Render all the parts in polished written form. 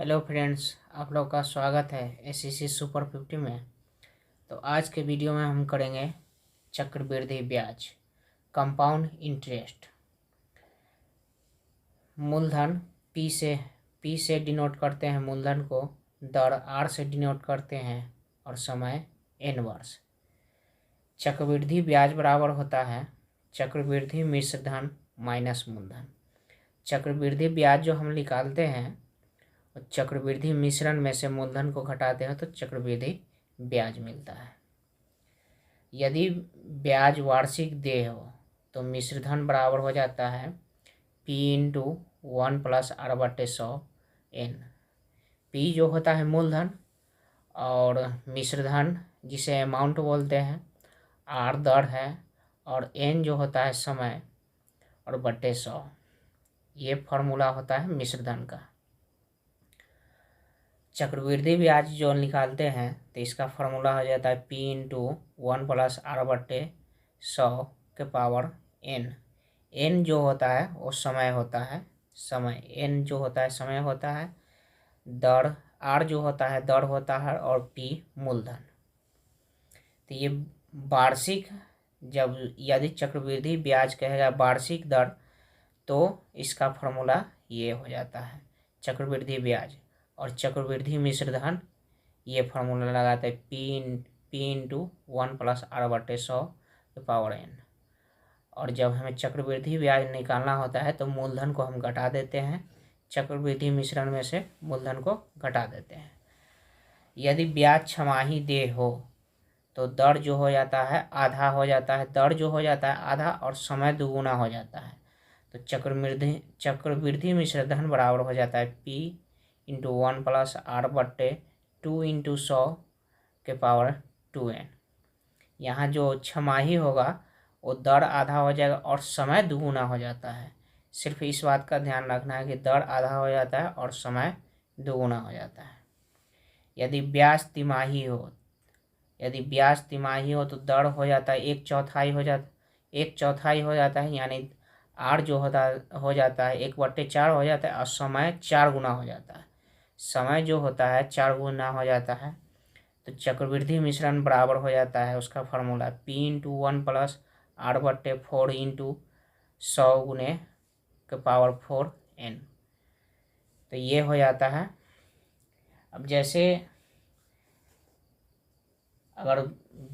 Hello friends, आप लोग का स्वागत है एसईसी सुपर 50 में। तो आज के वीडियो में हम करेंगे चक्रवृद्धि ब्याज, कंपाउंड इंटरेस्ट। मूलधन पी से डिनोट करते हैं मूलधन को, दर आर से डिनोट करते हैं और समय एन वर्ष। चक्रवृद्धि ब्याज बराबर होता है चक्रवृद्धि मिश्र धन माइनस मूलधन। चक्रवृद्धि ब्याज जो हम निकालते हैं चक्रवृद्धि मिश्रण में से मूलधन को घटाते हैं तो चक्रवृद्धि ब्याज मिलता है। यदि ब्याज वार्षिक देय हो तो मिश्रधन बराबर हो जाता है P/1 + R/100 n। P जो होता है मूलधन और मिश्रधन जिसे अमाउंट बोलते हैं, R दर है और n जो होता है समय और बटे 100। ये फॉर्मूला होता है मिश्रधन का। चक्रवृद्धि ब्याज जो निकालते हैं तो इसका फॉर्मूला हो जाता है P/1 + R/100 के पावर n। n जो होता है वो समय होता है, समय n जो होता है समय होता है, दर r जो होता है दर होता है और p मूलधन। तो ये वार्षिक, जब यदि चक्रवृद्धि ब्याज कहेगा वार्षिक दर तो इसका फॉर्मूला ये हो जाता है चक्रवृद्धि ब्याज। और चक्रवृद्धि मिश्रधन ये फार्मूला लगाते हैं P/1 + R/100 के पावर n। और जब हमें चक्रवृद्धि ब्याज निकालना होता है तो मूलधन को हम घटा देते हैं, चक्रवृद्धि मिश्रण में से मूलधन को घटा देते हैं। यदि ब्याज छमाही देय हो तो दर जो हो जाता है आधा हो जाता है, दर जो हो जाता है आधा और समय दुगुना हो जाता है। तो चक्रवृद्धि मिश्रधन बराबर हो जाता है P/1 + R/2 × 100 के पावर 2n। यहाँ जो छमाही होगा वो दर आधा हो जाएगा और समय दुगुना हो जाता है। सिर्फ इस बात का ध्यान रखना है कि दर आधा हो जाता है और समय दुगुना हो जाता है। यदि ब्याज तिमाही हो तो दर हो जाता है 1/4 हो जाता है, यानी R जो हो जाता है 1/4 हो जाता है और समय 4 गुना हो जाता है। समय जो होता है 4 गुना हो जाता है तो चक्रवृद्धि मिश्रण बराबर हो जाता है, उसका फार्मूला P/1 + R/4 × 100 के पावर 4n। तो ये हो जाता है। अब जैसे अगर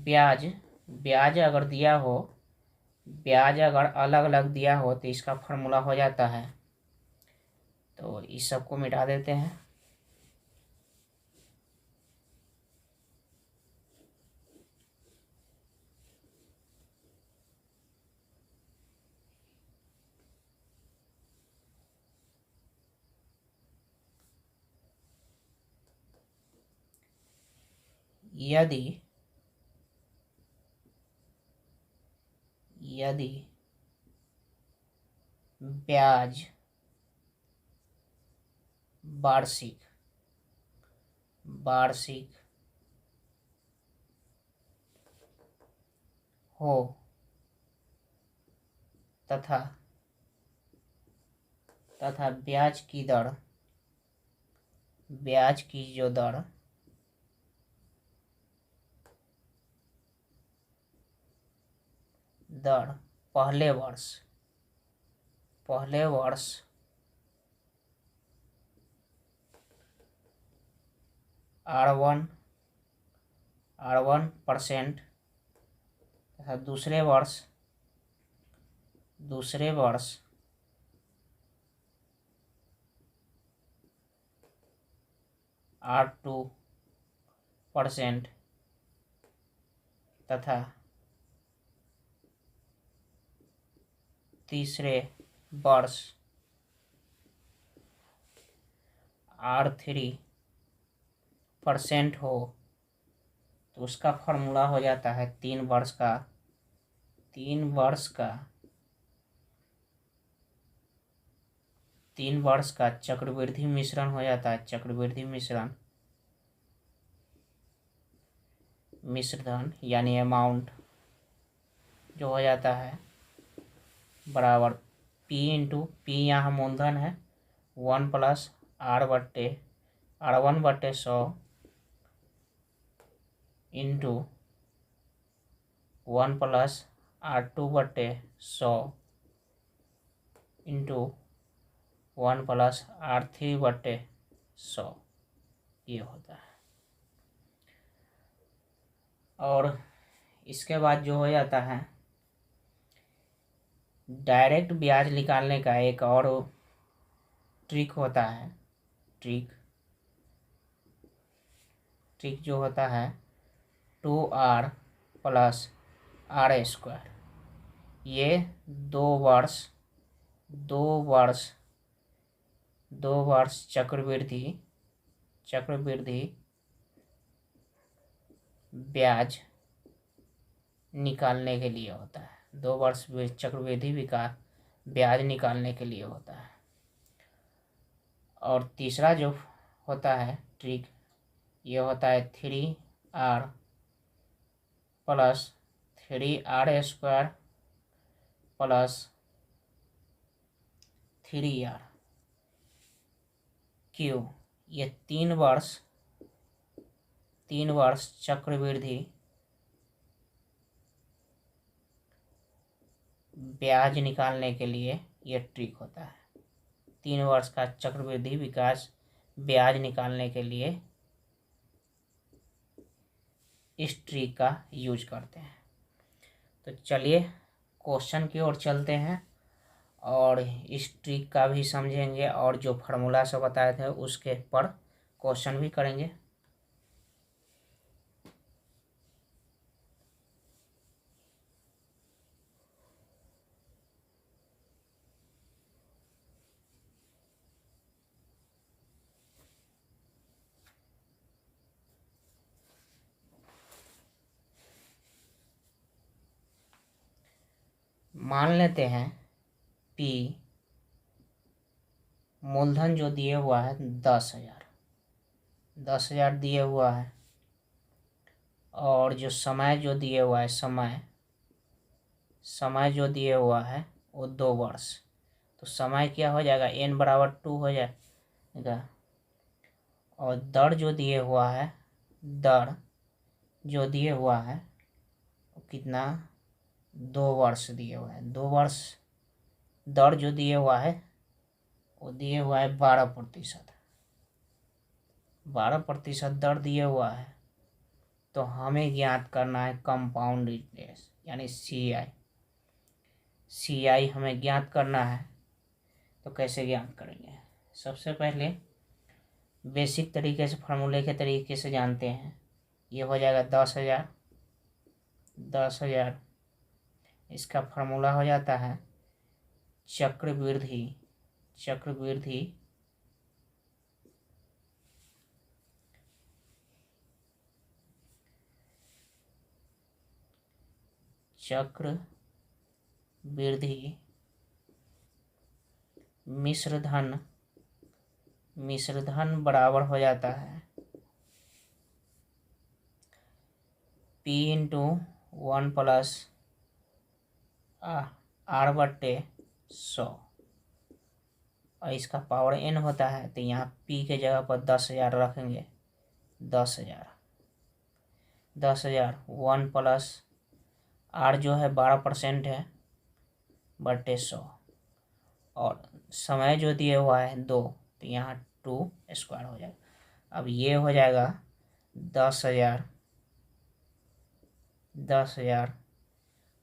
ब्याज अगर दिया हो, ब्याज अगर अलग अलग दिया हो तो इसका फार्मूला हो जाता है, तो इस सब को मिटा देते हैं। यदि ब्याज वार्षिक हो तथा ब्याज की जो दर पहले वर्ष R1% तथा दूसरे वर्ष R2% तथा तीसरे वर्ष R3% हो तो उसका फॉर्मूला हो जाता है 3 वर्ष का चक्रवृद्धि मिश्रण हो जाता है। चक्रवृद्धि मिश्रधन यानी अमाउंट जो हो जाता है बराबर P यहाँ मूलधन है 1 + R/2 R1/100 into 1 + R2/100 into 1 + R3/100 ये होता है। और इसके बाद जो हो जाता है, डायरेक्ट ब्याज निकालने का एक और ट्रिक होता है। ट्रिक जो होता है 2R + R²। ये 2 वर्ष चक्रवृद्धि ब्याज निकालने के लिए होता है। 2 वर्ष चक्रवृद्धि विकास ब्याज निकालने के लिए होता है। और तीसरा जो होता है ट्रिक, ये होता है 3R + 3R² + 3R। क्यों? ये 3 वर्ष चक्रवृद्धि ब्याज निकालने के लिए ये ट्रिक होता है। 3 वर्ष का चक्रवृद्धि विकास ब्याज निकालने के लिए इस ट्रिक का यूज करते हैं। तो चलिए क्वेश्चन की ओर चलते हैं और इस ट्रिक का भी समझेंगे और जो फार्मूला से बताए थे उसके पर क्वेश्चन भी करेंगे। मान लेते हैं P मूलधन जो दिए हुआ है 10,000 दिए हुआ है, और जो समय जो दिए हुआ है समय जो दिए हुआ है वो 2 वर्ष। तो समय क्या हो जाएगा, n = 2 हो जाएगा। और दर जो दिए हुआ है वो कितना, 2 वर्ष दिए हुआ है। 2 वर्ष दर जो दिए हुआ है वो दिए हुआ है 12%। 12% दर दिए हुआ है। तो हमें ज्ञात करना है कंपाउंड इंटरेस्ट यानी CI हमें ज्ञात करना है। तो कैसे ज्ञात करेंगे? सबसे पहले बेसिक तरीके से फार्मूले के तरीके से जानते हैं। ये हो जाएगा 10,000। इसका फार्मूला हो जाता है चक्रवृद्धि मिश्र धन बराबर हो जाता है P × 1 + R/100 और इसका पावर n होता है। तो यहाँ P के जगह पर 10,000 रखेंगे। 10,000 1 + R जो है 12% है /100 और समय जो दिए हुआ है 2, तो यहाँ 2² हो जाएगा। अब ये हो जाएगा 10,000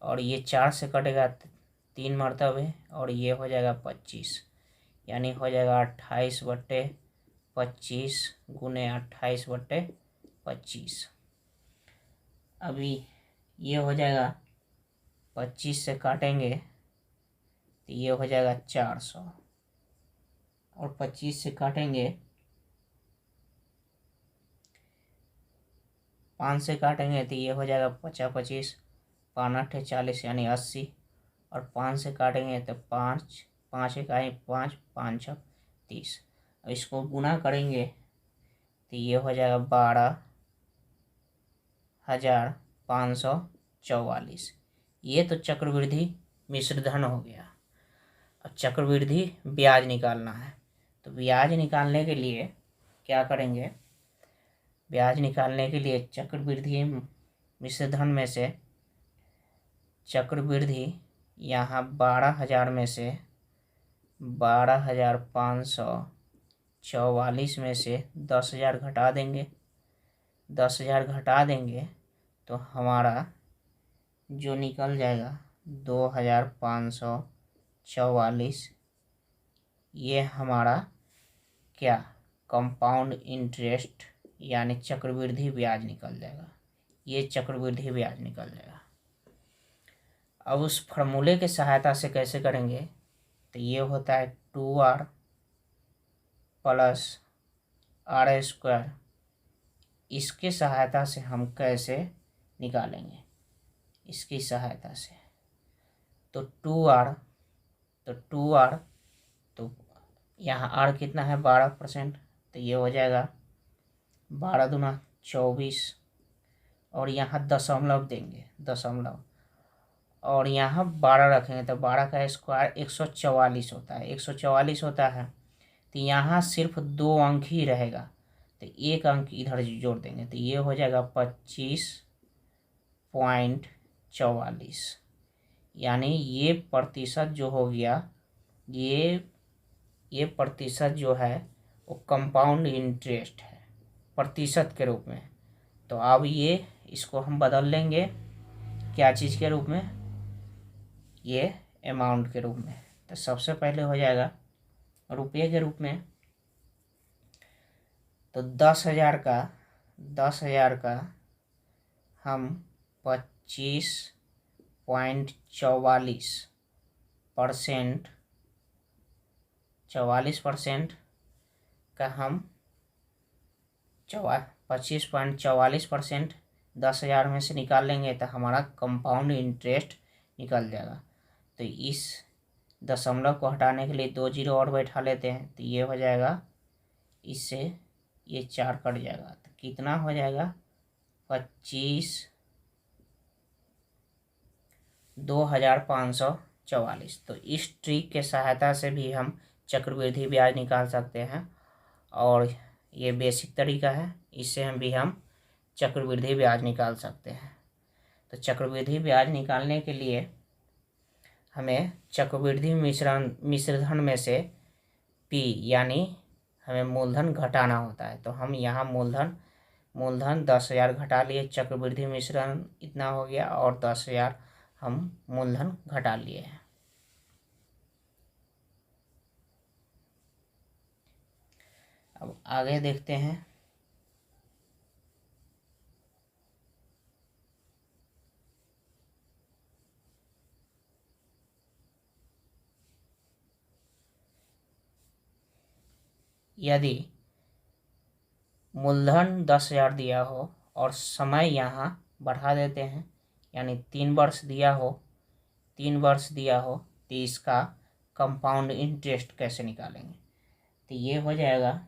और ये 4 से कटेगा 3 मरतबे और ये हो जाएगा 25, यानी हो जाएगा 28/25 गुने 28/25। अभी ये हो जाएगा 25 से काटेंगे तो ये हो जाएगा 400 और 25 से काटेंगे 5 से काटेंगे तो ये हो जाएगा 50/25 5×8 = 40 यानी 80 और 5 से काटेंगे तो 5 5 × 1 = 5 5 × 6 = 30। अब इसको गुना करेंगे तो ये हो जाएगा 12,544। ये तो चक्रवृद्धि मिश्रधन हो गया। अब चक्रवृद्धि ब्याज निकालना है। तो ब्याज निकालने के लिए क्या करेंगे, ब्याज निकालने के लिए चक्रवृद्धि मिश्र धन में से चक्रवृद्धि यहाँ 12,000 में से 12,544 में से 10,000 घटा देंगे। 10,000 घटा देंगे तो हमारा जो निकल जाएगा 2,544, ये हमारा क्या कंपाउंड इंटरेस्ट यानी चक्रवृद्धि ब्याज निकल जाएगा। ये चक्रवृद्धि ब्याज निकल जाएगा। अब उस फार्मूले की सहायता से कैसे करेंगे, तो ये होता है 2r प्लस r²। इसके सहायता से हम कैसे निकालेंगे, इसकी सहायता से तो 2r तो यहाँ r कितना है 12%, तो ये हो जाएगा 12 दूना 24, और यहाँ दशमलव देंगे, दशमलव, और यहाँ 12 रखेंगे तो 12 का स्क्वायर 144 होता है। 144 होता है तो यहाँ सिर्फ 2 अंक ही रहेगा, तो 1 अंक इधर जोड़ देंगे तो ये हो जाएगा 25.44। यानी ये प्रतिशत जो हो गया, ये प्रतिशत जो है वो कंपाउंड इंटरेस्ट है प्रतिशत के रूप में। तो अब ये इसको हम बदल लेंगे क्या चीज़ के रूप में, ये अमाउंट के रूप में। तो सबसे पहले हो जाएगा रुपये के रूप में, तो 10,000 का हम 25.44% 44% का हम 25.44% 10,000 में से निकाल लेंगे तो हमारा कंपाउंड इंटरेस्ट निकल जाएगा। तो इस दशमलव को हटाने के लिए 2 जीरो और बैठा लेते हैं तो ये हो जाएगा, इससे ये 4 कट जाएगा तो कितना हो जाएगा 2,544। तो इस ट्रिक के सहायता से भी हम चक्रवृद्धि ब्याज निकाल सकते हैं, और ये बेसिक तरीका है, इससे हम चक्रवृद्धि ब्याज निकाल सकते हैं। तो चक्रवृद्धि ब्याज निकालने के लिए हमें चक्रवृद्धि मिश्रधन में से P यानी हमें मूलधन घटाना होता है। तो हम यहाँ मूलधन 10,000 घटा लिए, चक्रवृद्धि मिश्रण इतना हो गया, और 10,000 हम मूलधन घटा लिए हैं। अब आगे देखते हैं। यदि मूलधन 10,000 दिया हो और समय यहाँ बढ़ा देते हैं, यानी 3 वर्ष दिया हो तो इसका कंपाउंड इंटरेस्ट कैसे निकालेंगे, तो ये हो जाएगा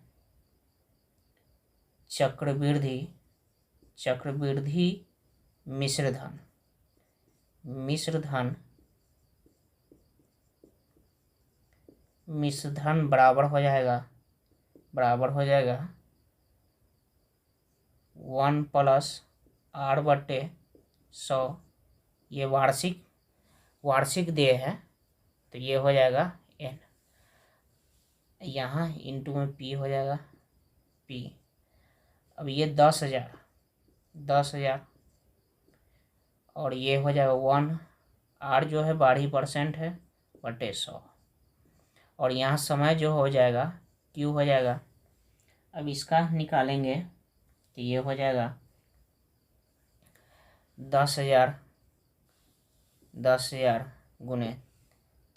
चक्रवृद्धि मिश्रधन बराबर हो जाएगा 1 प्लस r/100। ये वार्षिक देय है तो ये हो जाएगा n, यहाँ इंटू में p हो जाएगा p। अब ये 10,000 और ये हो जाएगा 1, r जो है 12% है बटे 100, और यहाँ समय जो हो जाएगा q हो जाएगा। अब इसका निकालेंगे तो ये हो जाएगा 10,000 गुने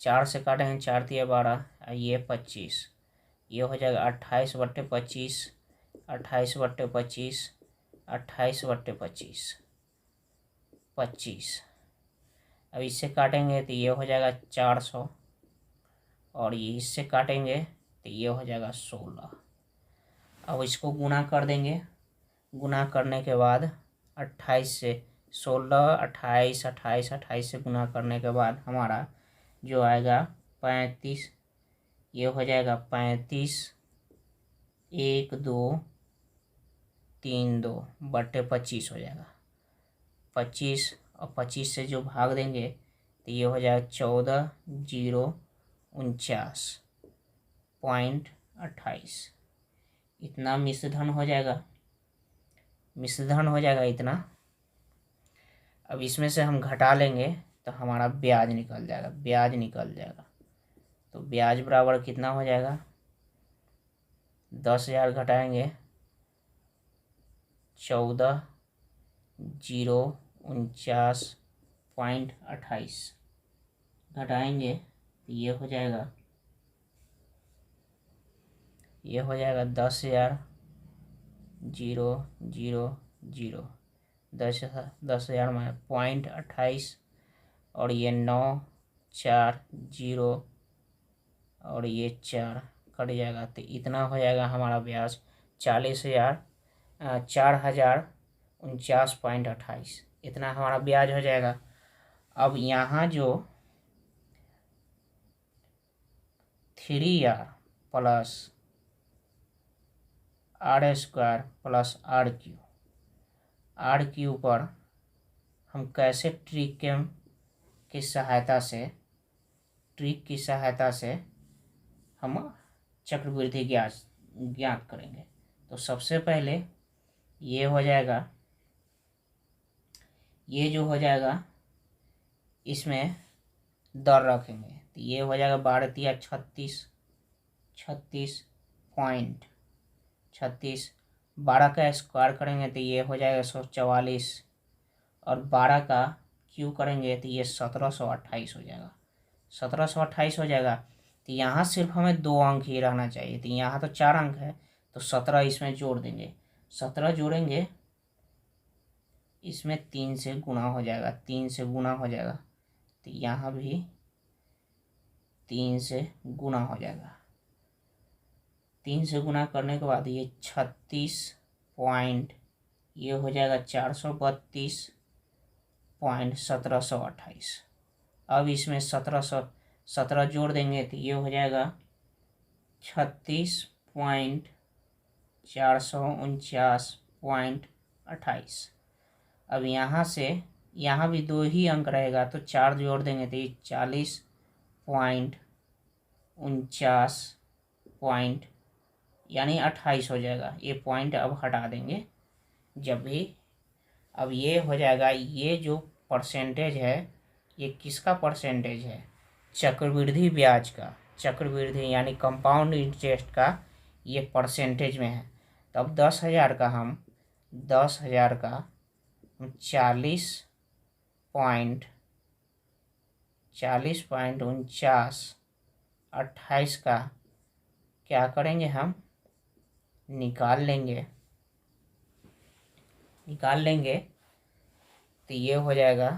4 से काटेंगे, 4 दिया 12, ये 25, ये हो जाएगा 28/25 25। अब इससे काटेंगे तो ये हो जाएगा 400, और ये इससे काटेंगे तो ये हो जाएगा 16। अब इसको गुना कर देंगे, गुना करने के बाद 28 से 16, 28 से गुना करने के बाद हमारा जो आएगा 35, ये हो जाएगा 35 1232/25 हो जाएगा। 25 और 25 से जो भाग देंगे तो ये हो जाएगा 14,049.28। इतना मिश्रधन हो जाएगा, इतना। अब इसमें से हम घटा लेंगे तो हमारा ब्याज निकल जाएगा। तो ब्याज बराबर कितना हो जाएगा, 10,000 घटाएंगे 14,049.28 घटाएंगे तो ये हो जाएगा 10,000 000 10,000 में 0.28 और ये 9 4 0 और ये 4 कट जाएगा तो इतना हो जाएगा हमारा ब्याज 4,049.28। इतना हमारा ब्याज हो जाएगा। अब यहाँ जो 3r plus r² plus r³ पर हम कैसे ट्रिक की सहायता से हम चक्रवृद्धि ज्ञात करेंगे। तो सबसे पहले ये हो जाएगा, ये जो हो जाएगा इसमें दर रखेंगे तो ये हो जाएगा 12 36 पॉइंट 36। 12 का स्क्वायर करेंगे तो ये हो जाएगा 144 और 12 का क्यू करेंगे तो ये 1728 हो जाएगा। 1728 हो जाएगा। तो यहाँ सिर्फ हमें 2 अंक ही रहना चाहिए, तो यहाँ तो 4 अंक है तो 17 इसमें जोड़ देंगे। 17 जोड़ेंगे इसमें 3 से गुणा हो जाएगा, तो यहाँ भी 3 से गुणा हो जाएगा। 3 से गुणा करने के बाद ये 36 पॉइंट ये हो जाएगा 432.1728। अब इसमें 17 जोड़ देंगे तो ये हो जाएगा 36.449.28। अब यहाँ से यहाँ भी 2 ही अंक रहेगा तो 4 जोड़ देंगे तो ये 40.49 यानी 28 हो जाएगा। ये पॉइंट अब हटा देंगे जब भी। अब ये हो जाएगा, ये जो परसेंटेज है ये किसका परसेंटेज है, चक्रवृद्धि ब्याज का, चक्रवृद्धि यानी कंपाउंड इंटरेस्ट का ये परसेंटेज में है। तो अब 10,000 का 40.49 का क्या करेंगे, हम निकाल लेंगे तो ये हो जाएगा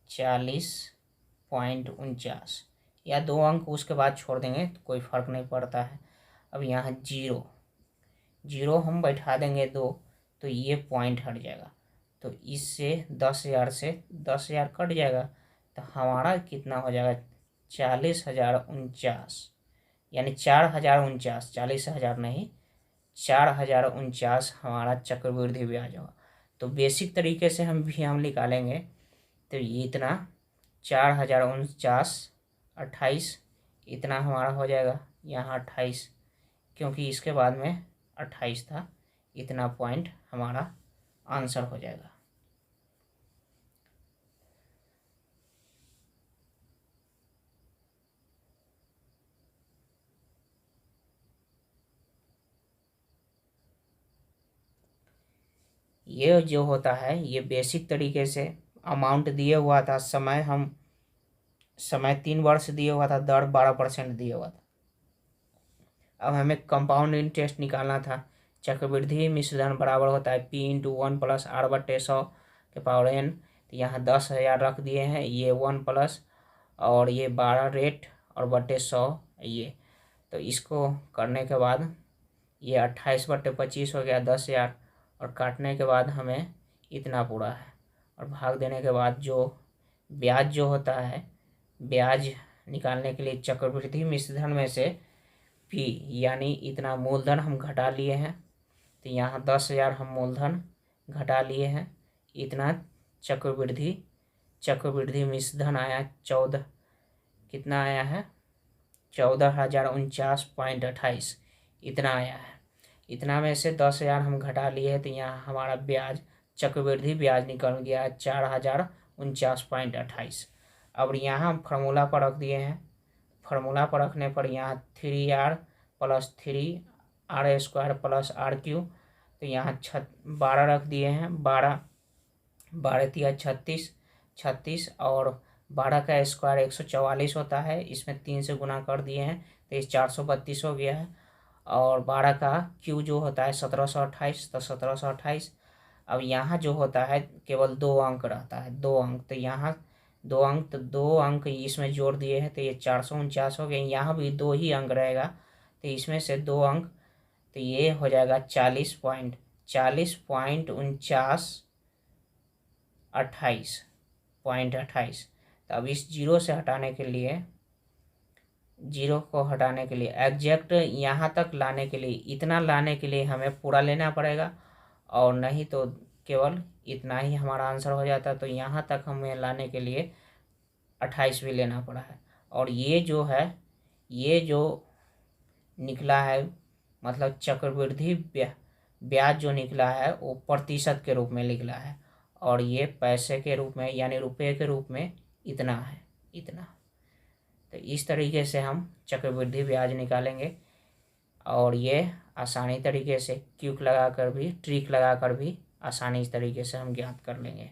40.49 या 2 अंक उसके बाद छोड़ देंगे तो कोई फर्क नहीं पड़ता है। अब यहाँ 0 हम बैठा देंगे 2 तो ये पॉइंट हट जाएगा। तो इससे 10,000 कट जाएगा तो हमारा कितना हो जाएगा 40,049 यानी 4,049, 40,000 नहीं 4,049 हमारा चक्रवृद्धि ब्याज होगा। तो बेसिक तरीके से हम निकालेंगे तो ये इतना 4,049.28 इतना हमारा हो जाएगा। यहाँ 28 क्योंकि इसके बाद में 28 था, इतना पॉइंट हमारा आंसर हो जाएगा। ये जो होता है ये बेसिक तरीके से अमाउंट दिए हुआ था, समय 3 वर्ष दिए हुआ था, दर 12% दिया हुआ था। अब हमें कंपाउंड इंटरेस्ट निकालना था। चक्रवृद्धि मिश्रधन बराबर होता है P × 1 + r/100 तो यहाँ 10,000 रख दिए हैं, ये 1 प्लस और ये 12 रेट और बटे 100 ये। तो इसको करने के बाद ये 28/25 हो गया 10,000 और काटने के बाद हमें इतना पूरा है और भाग देने के बाद जो ब्याज जो होता है ब्याज निकालने के लिए चक्रवृद्धि मिश्रधन में से पी यानी इतना मूलधन हम घटा लिए हैं, तो यहाँ 10,000 हम मूलधन घटा लिए हैं, इतना चक्रवृद्धि मिश्रधन आया 14, कितना आया है 14,049.28 इतना आया है। इतना में से 10,000 हम घटा लिए हैं, तो यहाँ हमारा ब्याज चक्रवृद्धि ब्याज निकल गया 4,049.28। अब यहाँ हम फार्मूला पर रख दिए हैं, फार्मूला पर रखने पर यहाँ 3r + 3r² + r³, तो यहाँ 12 रख दिए हैं, 12 तिया 36 और 12 का स्क्वायर 144 होता है, इसमें 3 से गुना कर दिए हैं तो ये 432 हो गया है। और 12 का क्यू जो होता है 1728, तो 1728। अब यहाँ जो होता है केवल 2 अंक रहता है, 2 अंक, तो यहाँ 2 अंक, तो 2 अंक इसमें जोड़ दिए हैं तो ये 449 हो गए। यहाँ भी 2 ही अंक रहेगा, तो इसमें से 2 अंक, तो ये हो जाएगा 40.28। तो अब इस जीरो से हटाने के लिए, जीरो को हटाने के लिए एग्जैक्ट यहाँ तक लाने के लिए, इतना लाने के लिए हमें पूरा लेना पड़ेगा, और नहीं तो केवल इतना ही हमारा आंसर हो जाता। तो यहाँ तक हमें लाने के लिए 28 भी लेना पड़ा है। और ये जो है, ये जो निकला है, मतलब चक्रवृद्धि ब्याज जो निकला है वो प्रतिशत के रूप में निकला है, और ये पैसे के रूप में यानी रुपये के रूप में इतना है, इतना। तो इस तरीके से हम चक्रवृद्धि ब्याज निकालेंगे, और ये आसानी तरीके से ट्रिक लगाकर भी आसानी तरीके से हम ज्ञात कर लेंगे।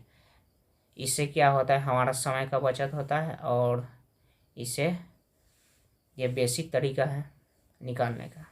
इससे क्या होता है, हमारा समय का बचत होता है, और इससे ये बेसिक तरीका है निकालने का।